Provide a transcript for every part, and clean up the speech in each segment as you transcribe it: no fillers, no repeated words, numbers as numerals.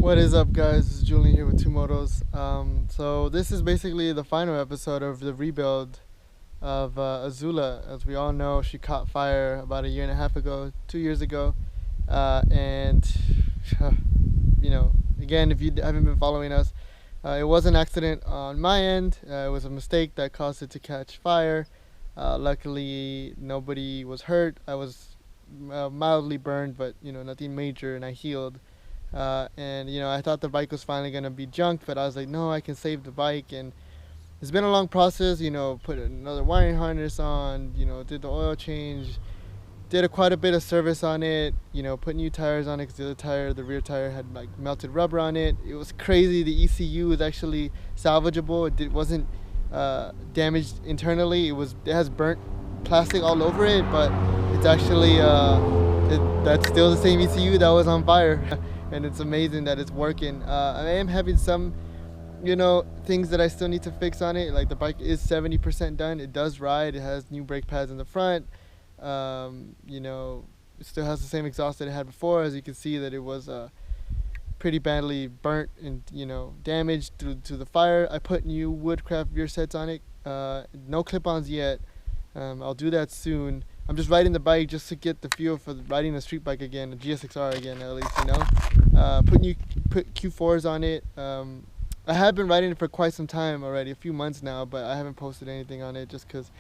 What is up, guys? This is Julian here with Two Motos. So this is basically the final episode of the rebuild of Azula. As we all know, she caught fire about a year and a half ago, 2 years ago, and again, if you haven't been following us, it was an accident on my end. It was a mistake that caused it to catch fire. Luckily, nobody was hurt. I was mildly burned, but nothing major, and I healed. And I thought the bike was finally gonna be junked, but I was like, no, I can save the bike. And it's been a long process. Put another wiring harness on. Did the oil change. Did quite a bit of service on it. Put new tires on it because the rear tire had like melted rubber on it. It was crazy. The ECU was actually salvageable. It wasn't damaged internally. It has burnt plastic all over it, but it's actually that's still the same ECU that was on fire. And it's amazing that it's working. I am having some things that I still need to fix on it. Like the bike is 70% done. It does ride. It has new brake pads in the front. It still has the same exhaust that it had before. As you can see, that it was pretty badly burnt and damaged to the fire. I put new Woodcraft rear sets on it. No clip-ons yet. I'll do that soon. I'm just riding the bike just to get the feel for riding a street bike again, a GSXR again, at least, Put Q4s on it. I have been riding it for quite some time already, a few months now, but I haven't posted anything on it just because,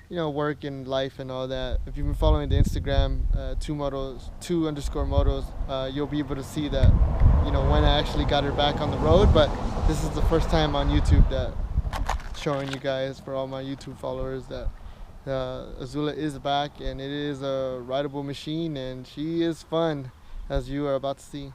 work and life and all that. If you've been following the Instagram, 2_motos, you'll be able to see that, when I actually got her back on the road. But this is the first time on YouTube that showing you guys, for all my YouTube followers, that Azula is back, and it is a rideable machine, and she is fun, as you are about to see.